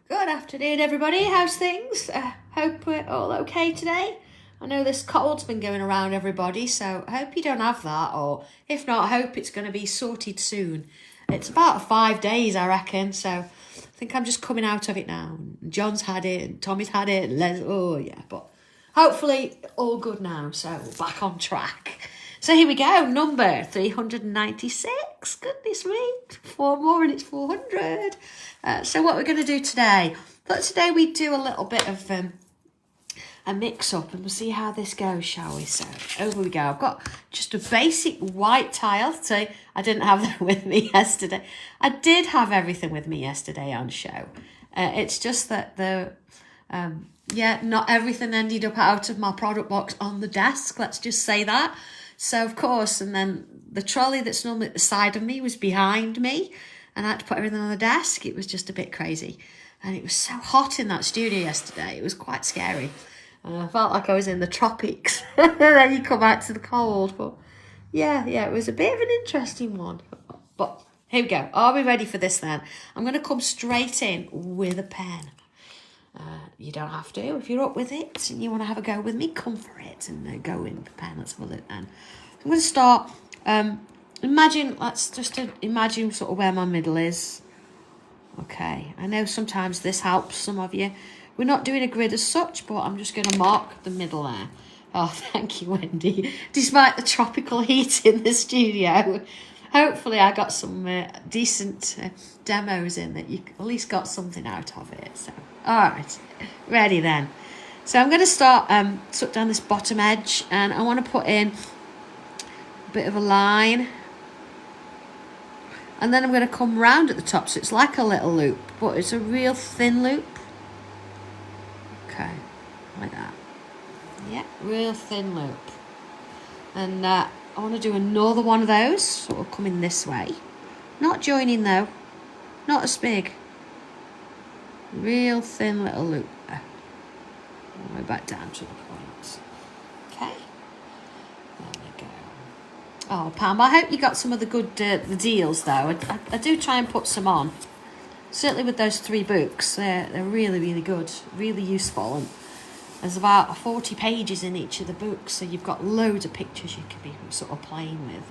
Good afternoon, everybody. How's things? Hope we're all okay today. I know this cold's been going around everybody, so I hope you don't have that, or if not, I hope it's going to be sorted soon. It's about 5 days, I reckon, so I think I'm just coming out of it now. John's had it, and Tommy's had it, and oh yeah, but hopefully all good now, so we're back on track. So here we go, number 396. Goodness me, 4 more and it's 400. So what we're going to do today, but today we do a little bit of a mix-up and we'll see how this goes, shall we? So over we go. I've got just a basic white tile. So I didn't have that with me yesterday. I did have everything with me yesterday on show. It's just that not everything ended up out of my product box on the desk. Let's just say that. So, of course, and then the trolley that's normally at the side of me was behind me, and I had to put everything on the desk. It was just a bit crazy. And it was so hot in that studio yesterday. It was quite scary. And I felt like I was in the tropics. And then you come back to the cold. But yeah, it was a bit of an interesting one. But here we go. Are we ready for this then? I'm going to come straight in with a pen. You don't have to. If you're up with it and you want to have a go with me, come for it and go in the pen. Let's have a look then. I'm going to start. Let's just imagine sort of where my middle is. Okay, I know sometimes this helps some of you. We're not doing a grid as such, but I'm just going to mark the middle there. Oh, thank you, Wendy. Despite the tropical heat in the studio, hopefully I got some decent demos in that you at least got something out of it. So, all right, ready then. So I'm going to start tuck down this bottom edge, and I want to put in a bit of a line. And then I'm going to come round at the top, so it's like a little loop, but it's a real thin loop. Okay, like that. Yeah, real thin loop. And I want to do another one of those, sort of coming this way. Not joining though, not as big. Real thin little loop there. All the way back down to the point. Okay, there we go. Oh, Pam, I hope you got some of the good the deals though. I do try and put some on. Certainly with those 3 books, they're really, really good, really useful. And there's about 40 pages in each of the books, so you've got loads of pictures you can be sort of playing with.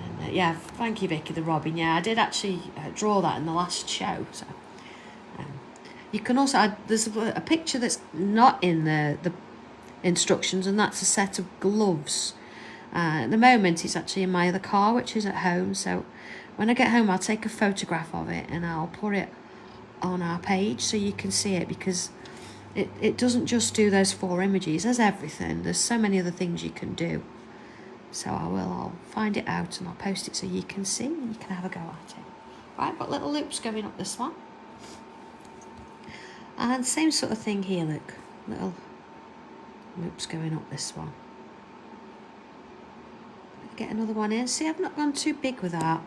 And yeah, thank you, Vicky the Robin. Yeah, I did actually draw that in the last show. So you can also add, there's a picture that's not in the instructions, and that's a set of gloves. At the moment, it's actually in my other car, which is at home. So when I get home, I'll take a photograph of it and I'll put it on our page so you can see it, because it doesn't just do those 4 images. There's everything. There's so many other things you can do. So I'll find it out and I'll post it so you can see and you can have a go at it. Right, got little loops going up this one. And same sort of thing here, look. Little loops going up this one. Get another one in. See, I've not gone too big with that.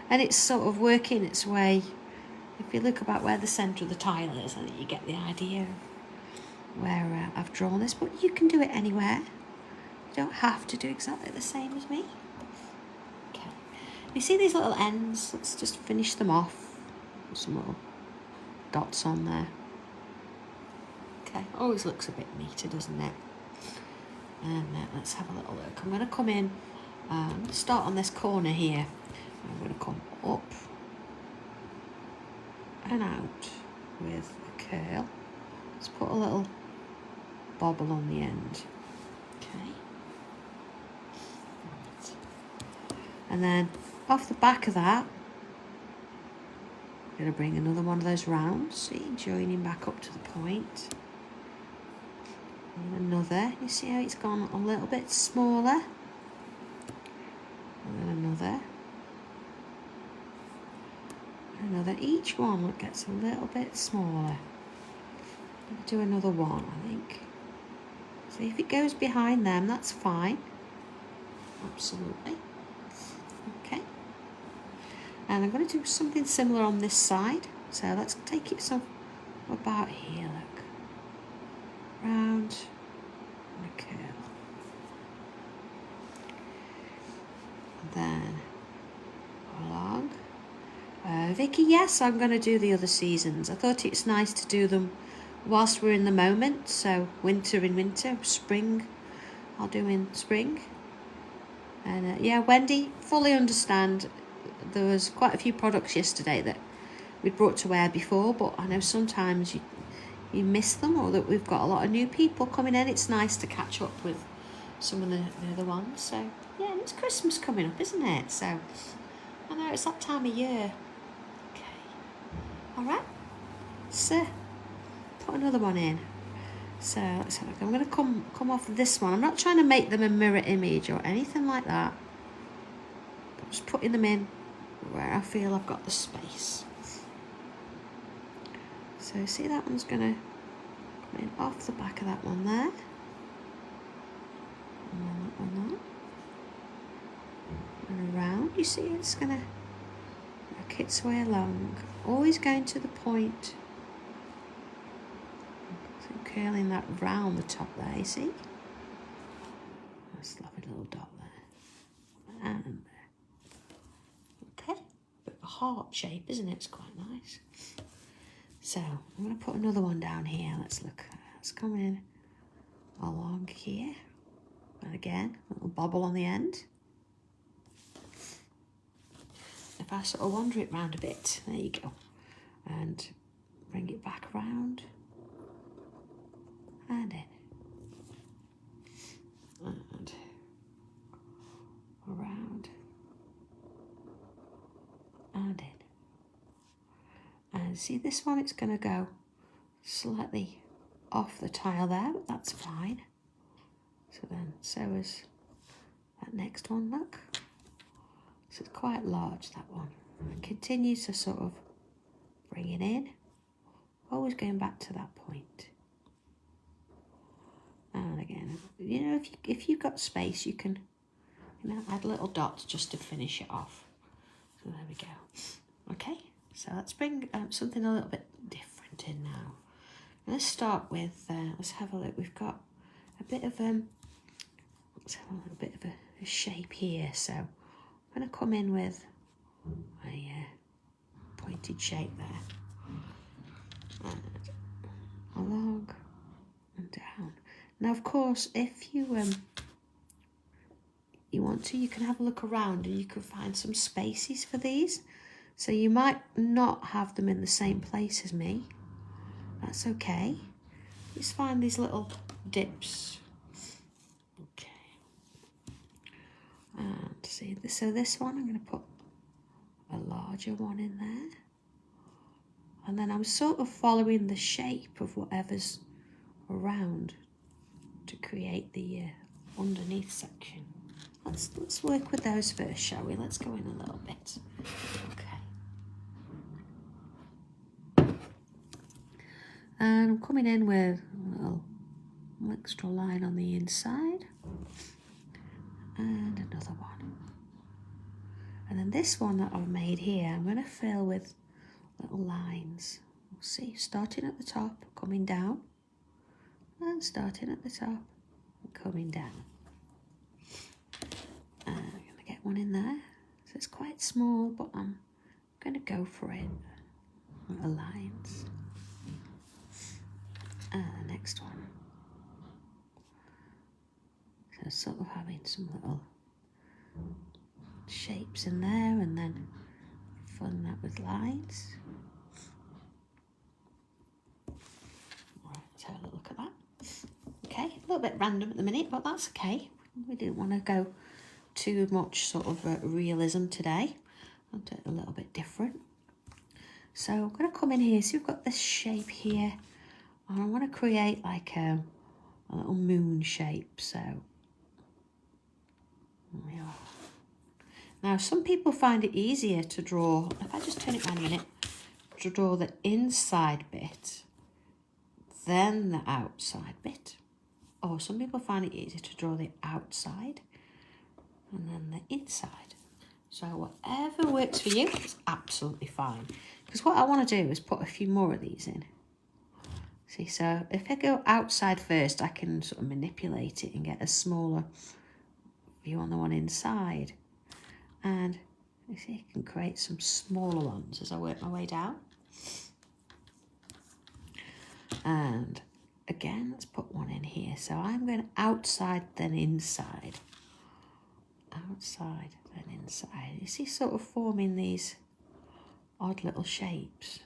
And it's sort of working its way. If you look about where the centre of the tile is, I think you get the idea of where I've drawn this. But you can do it anywhere. You don't have to do exactly the same as me. Okay. You see these little ends? Let's just finish them off. Put some little dots on there. Okay. Always looks a bit neater, doesn't it? And let's have a little look. I'm going to come in. Start on this corner here. I'm going to come up and out with a curl. Let's put a little bobble on the end. Okay. Right. And then off the back of that, I'm going to bring another one of those rounds. See, joining back up to the point. And another. You see how it's gone a little bit smaller? And then another. Each one gets a little bit smaller. I'll do another one, I think. So if it goes behind them, that's fine. Absolutely. Okay. And I'm going to do something similar on this side. So let's take it some about here, look. Round and a curl. And then along, Vicky, yes, I'm going to do the other seasons. I thought it's nice to do them whilst we're in the moment. So winter in winter, spring I'll do in spring. And yeah, Wendy, fully understand. There was quite a few products yesterday that we'd brought to wear before, but I know sometimes you miss them, or that we've got a lot of new people coming in. It's nice to catch up with some of the other ones. So yeah, and it's Christmas coming up, isn't it? So I know it's that time of year. Okay, all right, so put another one in. So let's have a look. I'm going to come off this one. I'm not trying to make them a mirror image or anything like that. I'm just putting them in where I feel I've got the space. So see, that one's going to come in off the back of that one there. And then that one there. And around, you see it's going to work its way along. Always going to the point. Curling that round the top there, you see? Nice lovely little dot there. And there. Okay. Bit of a heart shape, isn't it? It's quite nice. So I'm going to put another one down here. Let's look. It's coming along here. And again, a little bobble on the end. If I sort of wander it round a bit, there you go. And bring it back around. And in. And around. And in. And see this one, it's going to go slightly off the tile there, but that's fine. So then, so is that next one, look. So it's quite large, that one. And continues to sort of bring it in. Always going back to that point. And again, you know, if you've got space, you can, you know, add little dots just to finish it off. So there we go. Okay, so let's bring something a little bit different in now. Let's start with, let's have a look. We've got a bit of let's have a little bit of a shape here. So I'm going to come in with a pointed shape there, and along and down. Now, of course, if you you want to, you can have a look around and you can find some spaces for these. So you might not have them in the same place as me. That's okay. Just find these little dips. Okay. And see, so this one, I'm going to put a larger one in there. And then I'm sort of following the shape of whatever's around to create the underneath section. Let's work with those first, shall we? Let's go in a little bit. Okay. And I'm coming in with a little extra line on the inside. And another one. And then this one that I've made here, I'm going to fill with little lines. We'll see, starting at the top, coming down. And starting at the top and coming down. And I'm going to get one in there. So it's quite small, but I'm going to go for it. Little lines. And the next one. So sort of having some little shapes in there, and then filling that with lines. All right, let's have a look at that. Okay, a little bit random at the minute, but that's okay. We didn't want to go too much sort of realism today. I'll do it a little bit different. So I'm going to come in here. So we've got this shape here, and I want to create like a little moon shape. So there we are. Now, some people find it easier to draw, if I just turn it around a minute, to draw the inside bit, then the outside bit. Or some people find it easier to draw the outside and then the inside. So whatever works for you is absolutely fine. Because what I want to do is put a few more of these in. See, so if I go outside first, I can sort of manipulate it and get a smaller view on the one inside. And You see, I can create some smaller ones as I work my way down. And again, let's put one in here. So I'm going outside, then inside. Outside, then inside. You see, sort of forming these odd little shapes.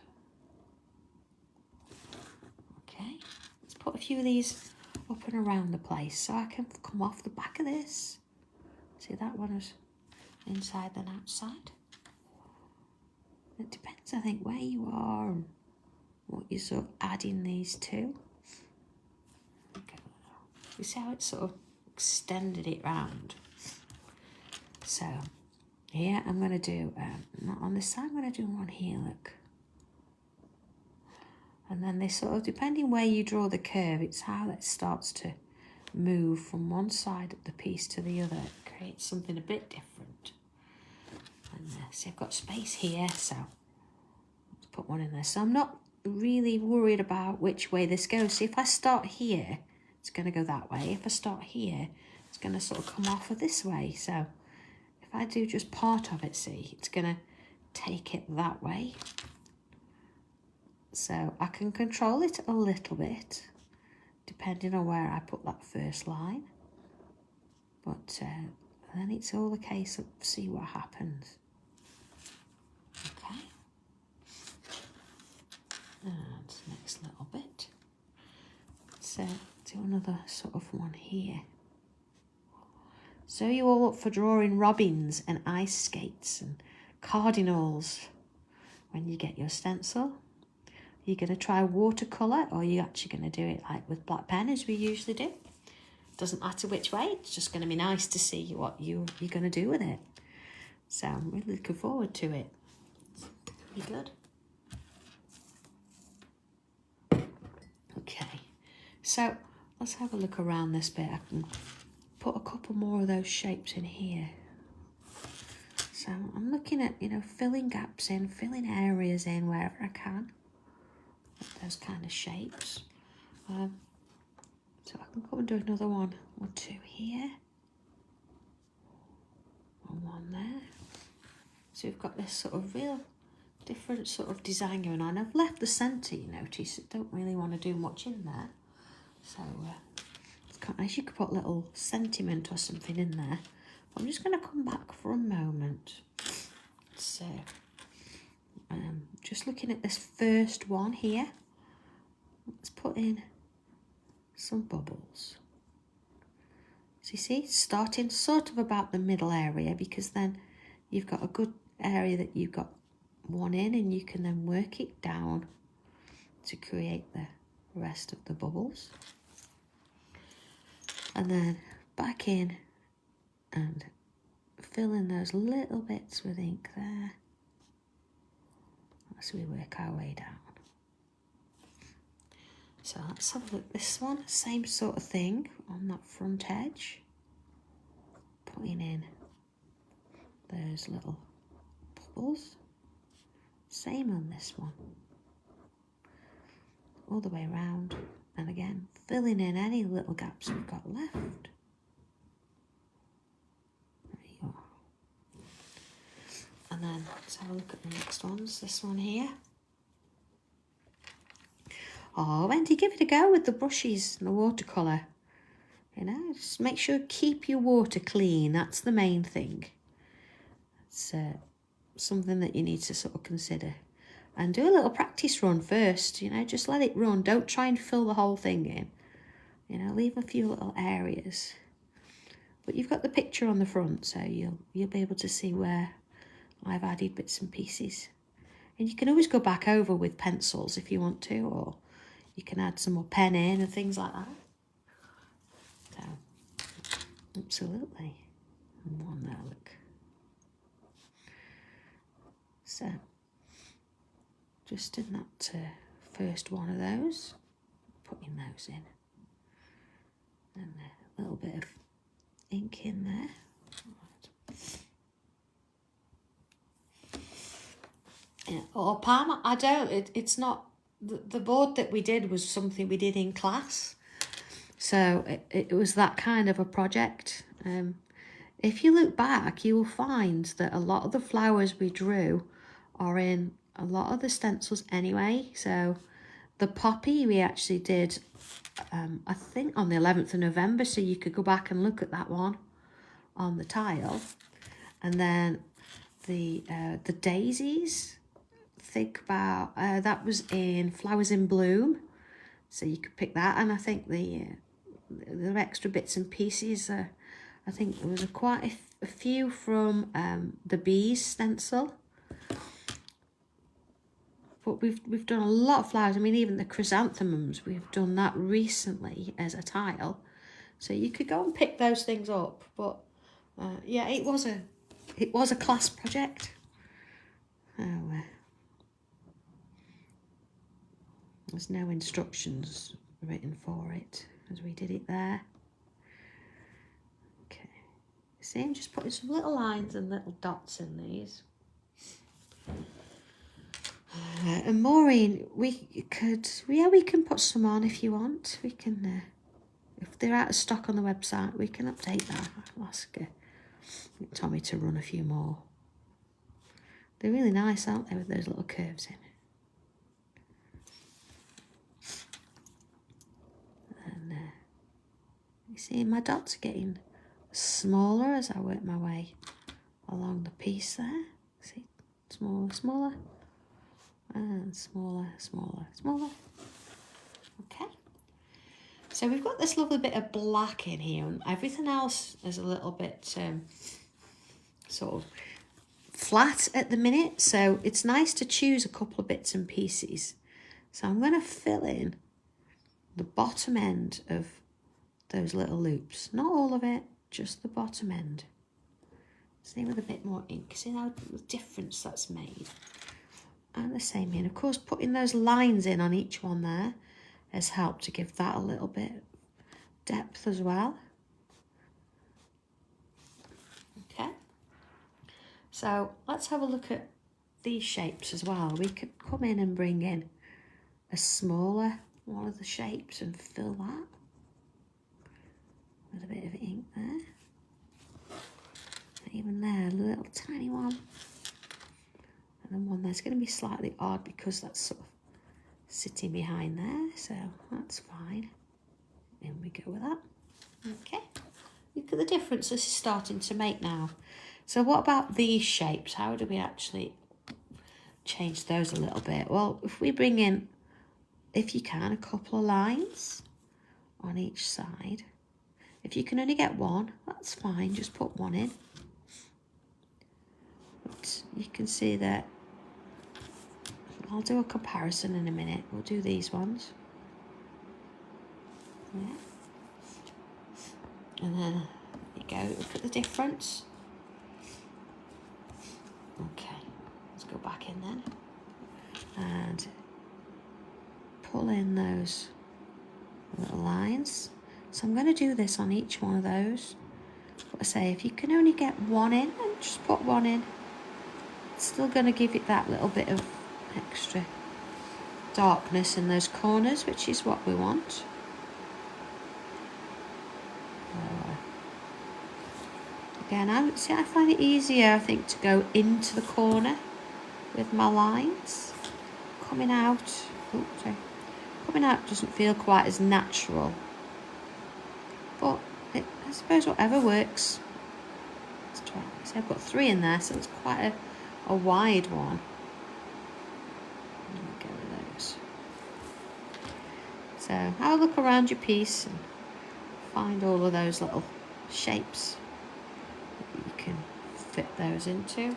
Okay, let's put a few of these up and around the place so I can come off the back of this. See, that one was inside then outside. It depends, I think, where you are and what you're sort of adding these to. Okay. You see how it's sort of extended it round. So here I'm going to do, not on this side, I'm going to do one here, look. And then they sort of, depending where you draw the curve, it's how it starts to move from one side of the piece to the other. It creates something a bit different. And see, I've got space here, so let's put one in there. So I'm not really worried about which way this goes. See, if I start here, it's going to go that way. If I start here, it's going to sort of come off of this way. So if I do just part of it, see, it's going to take it that way. So I can control it a little bit, depending on where I put that first line. But then it's all a case of see what happens. Okay. And next little bit. Let's do another sort of one here. So you all up for drawing robins and ice skates and cardinals when you get your stencil? You're going to try watercolour, or are you actually going to do it like with black pen as we usually do? Doesn't matter which way, it's just going to be nice to see what you're going to do with it. So I'm really looking forward to it. Be good. Okay, so let's have a look around this bit. I can put a couple more of those shapes in here. So I'm looking at, you know, filling gaps in, filling areas in wherever I can. Those kind of shapes. So I can come and do another one or two here. And one there. So we've got this sort of real different sort of design going on. I've left the centre, you notice. I don't really want to do much in there. So it's quite nice. You could put a little sentiment or something in there. But I'm just going to come back for a moment. So just looking at this first one here. Let's put in some bubbles. So you see, starting sort of about the middle area, because then you've got a good area that you've got one in, and you can then work it down to create the rest of the bubbles. And then back in and fill in those little bits with ink there as we work our way down. So let's have a look at this one, same sort of thing on that front edge. Putting in those little bubbles. Same on this one. All the way around, and again, filling in any little gaps we've got left. There you are. And then let's have a look at the next ones. This one here. Oh, Wendy, give it a go with the brushes and the watercolour. You know, just make sure keep your water clean. That's the main thing. It's something that you need to sort of consider. And do a little practice run first. You know, just let it run. Don't try and fill the whole thing in. You know, leave a few little areas. But you've got the picture on the front, so you'll be able to see where I've added bits and pieces. And you can always go back over with pencils if you want to, or you can add some more pen in and things like that. So, absolutely. And one there, look. So, just in that first one of those, putting those in. And a little bit of ink in there. Yeah. Or Palm, I don't, it's not, the board that we did was something we did in class. So it was that kind of a project. if you look back, you will find that a lot of the flowers we drew are in a lot of the stencils anyway. So the poppy we actually did, I think on the 11th of November, so you could go back and look at that one on the tile. And then the daisies, think about, that was in Flowers in Bloom, so you could pick that. And I think the extra bits and pieces, I think there was quite a few from the bees stencil. But we've done a lot of flowers. I mean, even the chrysanthemums, we've done that recently as a tile. So you could go and pick those things up. But yeah, it was a class project. Oh, there's no instructions written for it as we did it there. Okay, see, I'm just putting some little lines and little dots in these. And Maureen, we can put some on if you want. We can, if they're out of stock on the website, we can update that. I'll ask Tommy to run a few more. They're really nice, aren't they, with those little curves in? And you see, my dots are getting smaller as I work my way along the piece there. See, smaller, smaller. And smaller, smaller, smaller. Okay. So we've got this lovely bit of black in here, and everything else is a little bit sort of flat at the minute. So it's nice to choose a couple of bits and pieces. So I'm going to fill in the bottom end of those little loops. Not all of it, just the bottom end. See, with a bit more ink. See how the difference that's made. And the same here. And of course, putting those lines in on each one there has helped to give that a little bit of depth as well. Okay. So let's have a look at these shapes as well. We could come in and bring in a smaller one of the shapes and fill that with a bit of ink there. Even there, a little tiny one. And then one there's going to be slightly odd because that's sort of sitting behind there, so that's fine. In we go with that. Okay, look at the difference this is starting to make now. So what about these shapes? How do we actually change those a little bit? Well, if we bring in, if you can, a couple of lines on each side. If you can only get one, that's fine, just put one in. But you can see that I'll do a comparison in a minute. We'll do these ones. Yeah. And then you go, look at the difference. Okay, let's go back in then. And pull in those little lines. So I'm going to do this on each one of those. But I say, if you can only get one in, and just put one in. It's still going to give it that little bit of extra darkness in those corners, which is what we want. Again, I find it easier, I think, to go into the corner with my lines. Coming out doesn't feel quite as natural, but I suppose whatever works. Let's try. So I've got 3 in there, so it's quite a wide one. Go with those. So have a look around your piece and find all of those little shapes that you can fit those into. And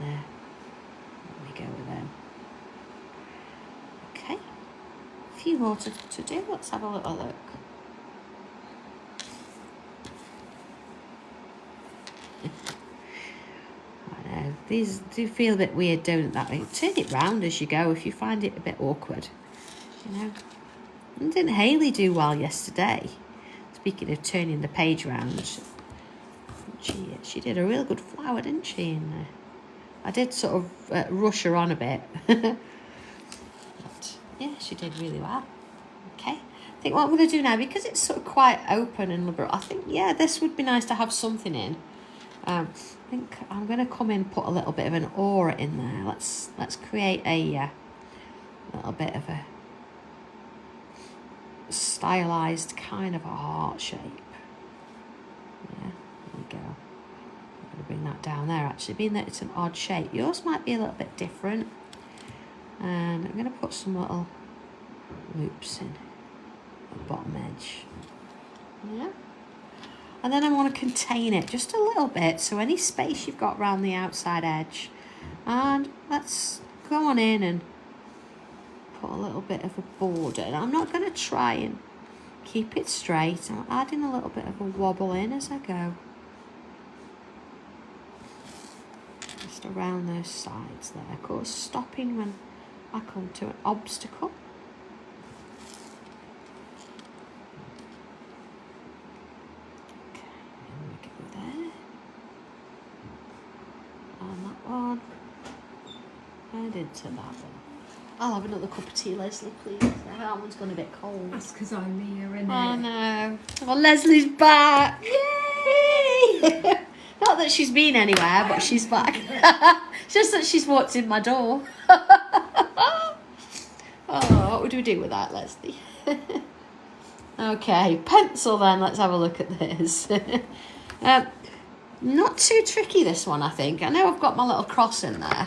there we go with them. Okay, a few more to do. Let's have a little look. These do feel a bit weird, don't they? Turn it round as you go if you find it a bit awkward, you know. And didn't Hayley do well yesterday? Speaking of turning the page round, she did a real good flower, didn't she? And I did sort of rush her on a bit. But yeah, she did really well. Okay, I think what I'm going to do now, because it's sort of quite open and liberal, I think, yeah, this would be nice to have something in. I think I'm going to come in and put a little bit of an aura in there. Let's create a little bit of a stylized kind of a heart shape. Yeah, there we go. I'm going to bring that down there, actually, being that it's an odd shape. Yours might be a little bit different. And I'm going to put some little loops in the bottom edge. Yeah. And then I want to contain it just a little bit, so any space you've got around the outside edge. And let's go on in and put a little bit of a border. And I'm not going to try and keep it straight. I'm adding a little bit of a wobble in as I go. Just around those sides there. Of course, stopping when I come to an obstacle. Into that one. I'll have another cup of tea, Leslie, please. That one's gone a bit cold. That's because I'm here, isn't it? I know. Well, Leslie's back. Yay! Not that she's been anywhere, but she's back. It's just that she's walked in my door. Oh, what would we do with that, Leslie? Okay, pencil then. Let's have a look at this. Not too tricky, this one, I think. I know I've got my little cross in there.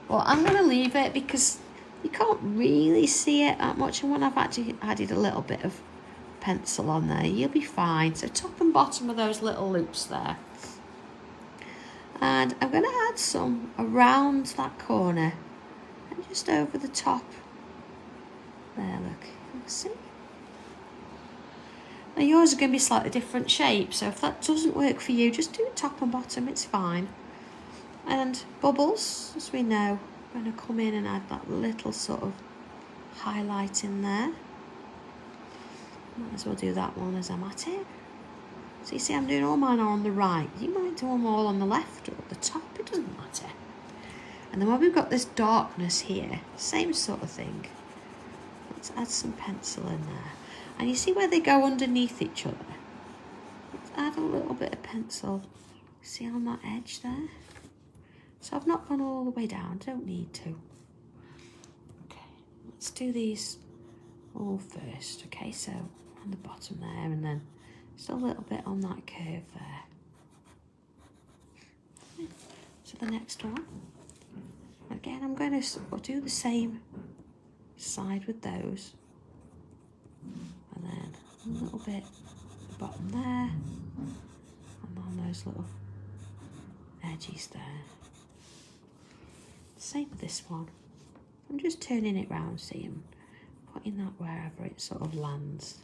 Well, I'm going to leave it because you can't really see it that much. And when I've actually added a little bit of pencil on there, you'll be fine. So top and bottom of those little loops there. And I'm going to add some around that corner and just over the top. There, look. You can see. Now yours are going to be slightly different shapes. So if that doesn't work for you, just do it top and bottom. It's fine. And bubbles, as we know, I'm going to come in and add that little sort of highlight in there. Might as well do that one as I'm at it. So you see, I'm doing all mine on the right. You might do them all on the left or at the top, it doesn't matter. And then when we've got this darkness here, same sort of thing. Let's add some pencil in there. And you see where they go underneath each other? Let's add a little bit of pencil. See on that edge there? So I've not gone all the way down, don't need to. Okay, let's do these all first. Okay, so on the bottom there and then just a little bit on that curve there. So the next one. Again, I'm going to do the same side with those. And then a little bit at the bottom there. And on those little edges there. Same with this one. I'm just turning it round, see, and putting that wherever it sort of lands.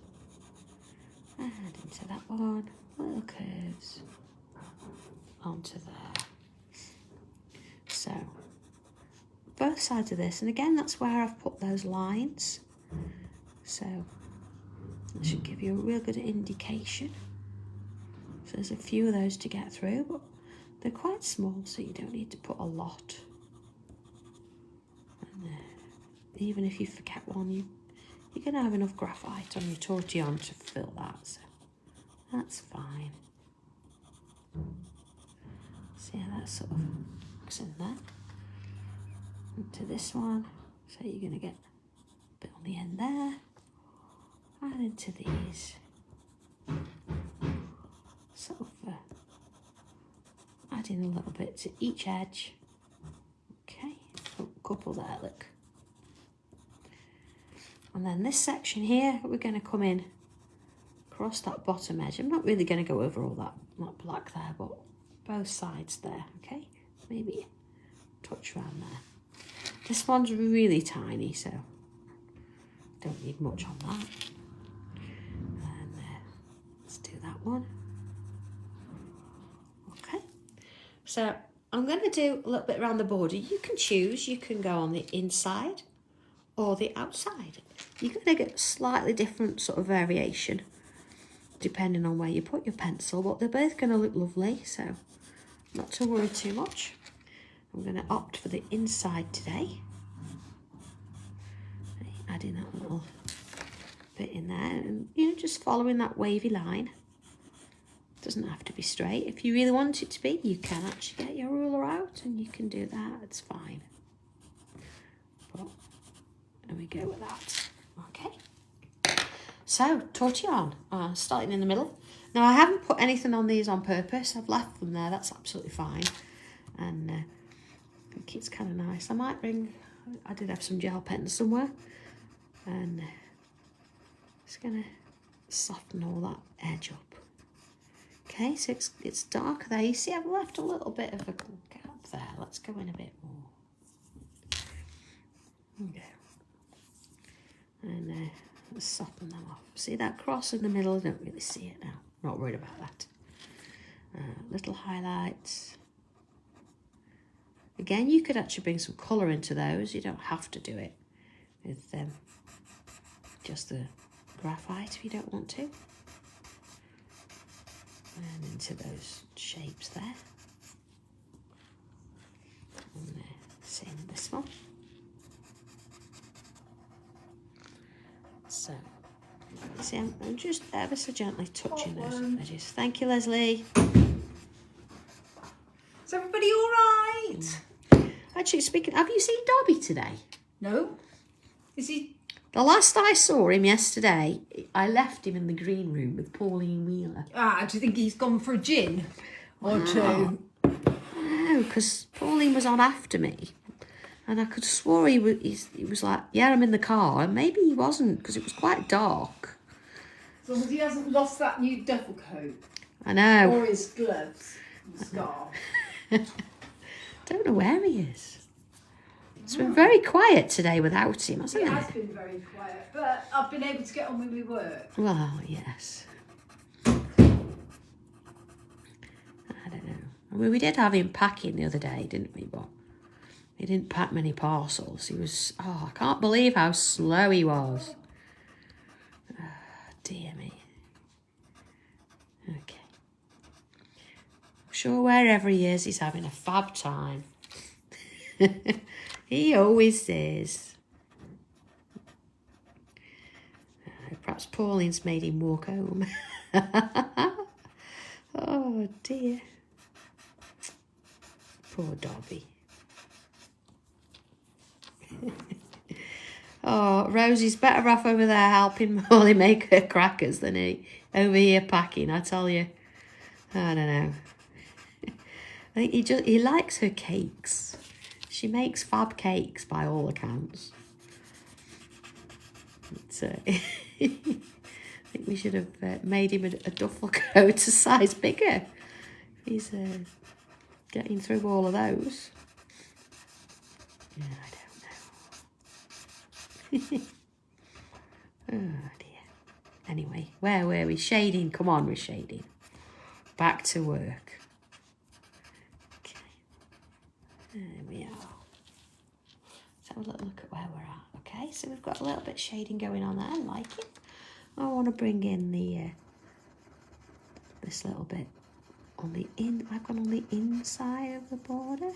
And into that one, little curves onto there. So, both sides of this, and again, that's where I've put those lines. So, that should give you a real good indication. So there's a few of those to get through, but they're quite small, so you don't need to put a lot. Even if you forget one, you're going to have enough graphite on your tortillon to fill that, so that's fine. See how that sort of looks in there. Into this one, so you're going to get a bit on the end there, and into these. Sort of adding a little bit to each edge. Okay, a couple there, look. And then this section here, we're going to come in across that bottom edge. I'm not really going to go over all that black there, but both sides there, okay? Maybe touch around there. This one's really tiny, so don't need much on that. And let's do that one. Okay. So I'm going to do a little bit around the border. You can choose. You can go on the inside or the outside. You're going to get slightly different sort of variation depending on where you put your pencil, but they're both going to look lovely, so not to worry too much. I'm going to opt for the inside today. Adding that little bit in there, and you know, just following that wavy line. Doesn't have to be straight. If you really want it to be, you can actually get your ruler out and you can do that. It's fine. But there we go with that. Okay. So tortillon, starting in the middle. Now I haven't put anything on these on purpose. I've left them there. That's absolutely fine. And I think it's kind of nice. I might bring. I did have some gel pens somewhere, and it's gonna soften all that edge up. Okay, so it's darker there. You see, I've left a little bit of a gap there. Let's go in a bit more. Okay. And let's soften them off. See that cross in the middle? I don't really see it now. Not worried about that. Little highlights. Again, you could actually bring some colour into those. You don't have to do it with just the graphite if you don't want to. And into those shapes there. And same this one. So, see, I'm just ever so gently touching those edges. Thank you, Leslie. Is everybody all right? Actually, speaking, have you seen Dobby today? No. Is he? The last I saw him yesterday, I left him in the green room with Pauline Wheeler. Ah, do you think he's gone for a gin or two? No, because Pauline was on after me. And I could have swore he was like, yeah, I'm in the car. And maybe he wasn't, because it was quite dark. As long as he hasn't lost that new duffel coat. I know. Or his gloves and scarf. Don't know where he is. It's been very quiet today without him, hasn't it? It has been very quiet, but I've been able to get on with my work. Well, yes. I don't know. I mean, we did have him packing the other day, didn't we? But he didn't pack many parcels. He was, I can't believe how slow he was. Oh, dear me. Okay. I'm sure wherever he is, he's having a fab time. He always is. Perhaps Pauline's made him walk home. Oh dear. Poor Dobby. Oh, Rosie's better off over there helping Molly make her crackers than he over here packing, I tell you. I don't know. I think he likes her cakes. She makes fab cakes by all accounts. So I think we should have made him a duffel coat a size bigger. He's getting through all of those. Yeah, I don't know. Oh dear. Anyway, where were we? Shading. Come on, we're shading. Back to work. Okay. There we are. Let's have a little look at where we're at. Okay, so we've got a little bit of shading going on there. I like it. I want to bring in the this little bit on the I've gone on the inside of the border.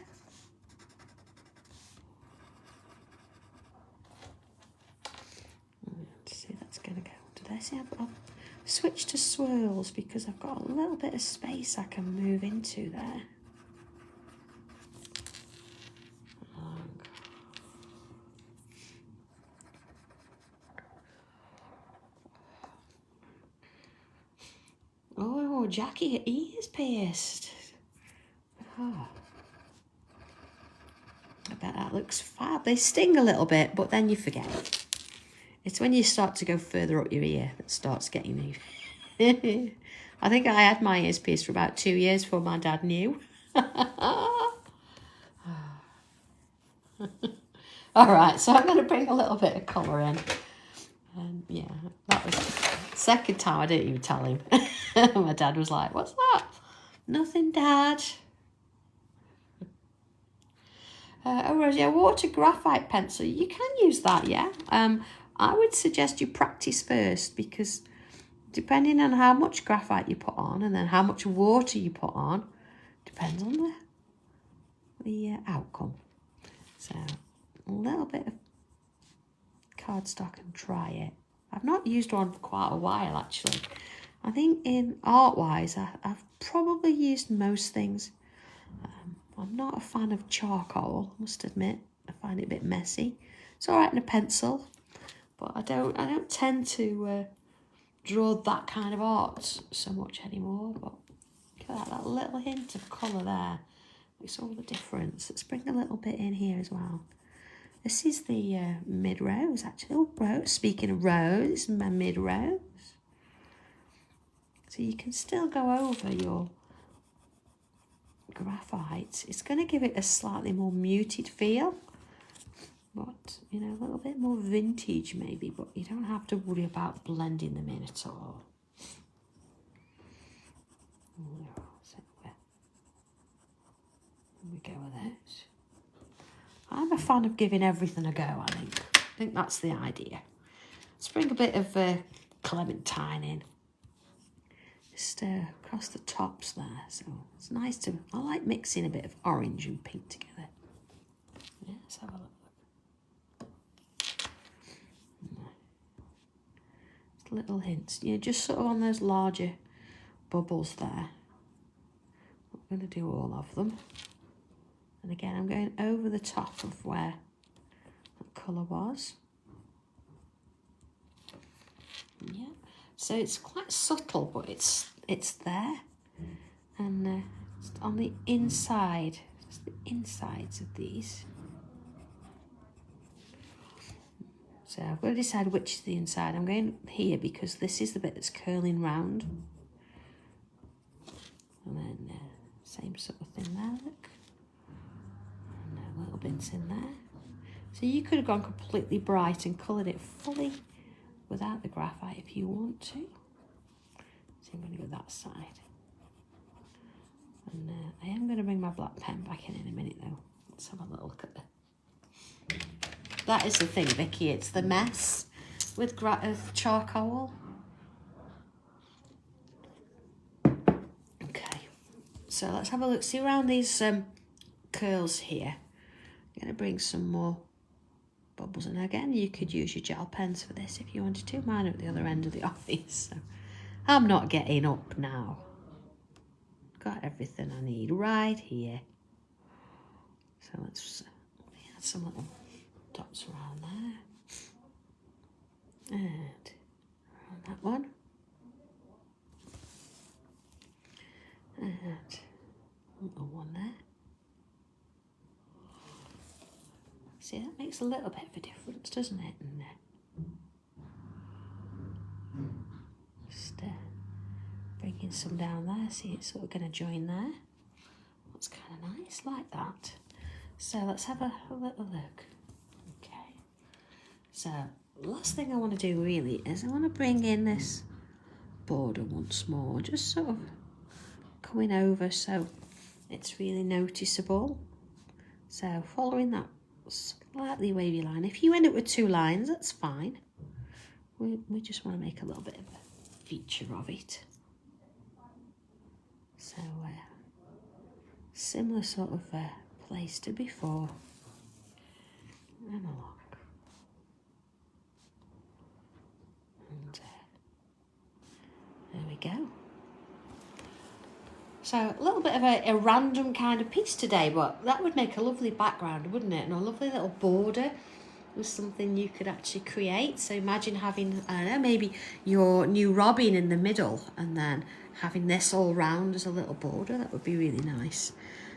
Let's see, that's going to go to there. See, I've switched to swirls because I've got a little bit of space I can move into there. Oh, Jackie, her ear's pierced. Oh. I bet that looks fab. They sting a little bit, but then you forget. It's when you start to go further up your ear that starts getting me. I think I had my ears pierced for about 2 years before my dad knew. All right, so I'm going to bring a little bit of colour in. Yeah, that was the second time I didn't even tell him. My dad was like, what's that? Nothing, Dad. Rosie, a water graphite pencil. You can use that, yeah. I would suggest you practice first because depending on how much graphite you put on and then how much water you put on, depends on the outcome. So a little bit of cardstock and try it. I've not used one for quite a while, actually. I think in art-wise, I've probably used most things. I'm not a fan of charcoal, I must admit. I find it a bit messy. It's all right in a pencil, but I don't tend to draw that kind of art so much anymore. But look at that little hint of colour there. Makes all the difference. Let's bring a little bit in here as well. This is the mid-rose, actually. Oh, rose. Speaking of rose, this is my mid-rose. So you can still go over your graphite. It's going to give it a slightly more muted feel. But, you know, a little bit more vintage maybe. But you don't have to worry about blending them in at all. So we go with it. I'm a fan of giving everything a go, I think. I think that's the idea. Let's bring a bit of Clementine in. Just across the tops there. So it's nice to... I like mixing a bit of orange and pink together. Yeah, let's have a look. Just little hints. You know, just sort of on those larger bubbles there. I'm going to do all of them. And again, I'm going over the top of where that colour was. Yeah, so it's quite subtle, but it's there. And it's on the inside, just the insides of these. So I've got to decide which is the inside. I'm going here because this is the bit that's curling round. And then same sort of thing there, look. Little bits in there. So you could have gone completely bright and coloured it fully without the graphite if you want to. So I'm going to go that side. And I am going to bring my black pen back in a minute though. Let's have a little look at it. That is the thing, Vicky, it's the mess with charcoal. Okay, so let's have a look. See around these curls here. I'm going to bring some more bubbles in. Again, you could use your gel pens for this if you wanted to. Mine are at the other end of the office, so I'm not getting up now. Got everything I need right here. So let's add some little dots around there. And around that one. And a little one there. See, that makes a little bit of a difference, doesn't it? And just bringing some down there. See, it's sort of going to join there. That's kind of nice, like that. So let's have a little look. Okay. So last thing I want to do really is I want to bring in this border once more, just sort of coming over so it's really noticeable. So following that slightly wavy line. If you end up with two lines, that's fine. We just want to make a little bit of a feature of it. So similar sort of place to before. And a lock. And there we go. So a little bit of a random kind of piece today, but that would make a lovely background, wouldn't it? And a lovely little border was something you could actually create. So imagine having, I don't know, maybe your new robin in the middle and then having this all round as a little border. That would be really nice.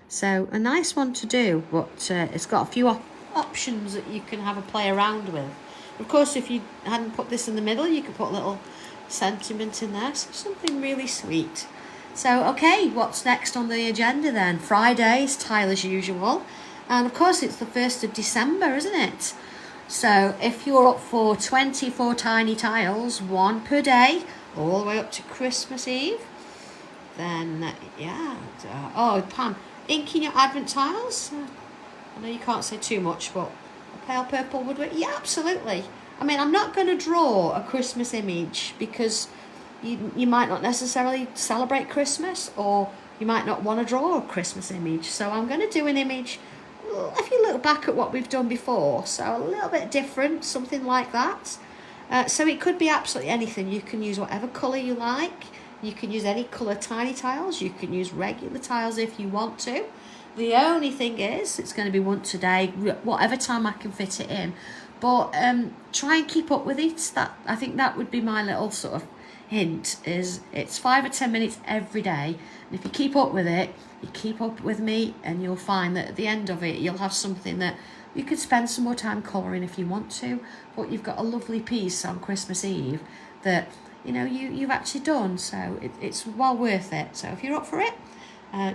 So a nice one to do, but it's got a few options that you can have a play around with. Of course, if you hadn't put this in the middle, you could put a little sentiment in there. So something really sweet. So, okay, what's next on the agenda then? Friday's tile as usual. And of course, it's the 1st of December, isn't it? So, if you're up for 24 tiny tiles, 1 per day, all the way up to Christmas Eve, then, yeah. Oh, Pam, inking your Advent tiles? I know you can't say too much, but a pale purple woodwork? Yeah, absolutely. I mean, I'm not going to draw a Christmas image because you might not necessarily celebrate Christmas, or you might not want to draw a Christmas image. So I'm going to do an image, if you look back at what we've done before, so a little bit different, something like that. So it could be absolutely anything. You can use whatever colour you like. You can use any colour tiny tiles. You can use regular tiles if you want to. The only thing is, it's going to be once a day, whatever time I can fit it in. But try and keep up with it. I think that would be my little sort of hint, is it's 5 or 10 minutes every day. And if you keep up with it, you keep up with me, and you'll find that at the end of it, you'll have something that you could spend some more time colouring if you want to, but you've got a lovely piece on Christmas Eve that, you know, you've actually done. So it's well worth it. So if you're up for it,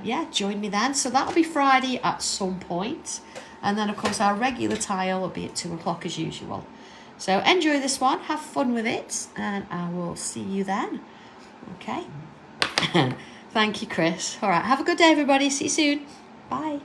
yeah, join me then. So that'll be Friday at some point. And then, of course, our regular tile will be at 2 o'clock as usual. So enjoy this one, have fun with it, and I will see you then. Okay? Thank you, Chris. All right, have a good day, everybody. See you soon. Bye.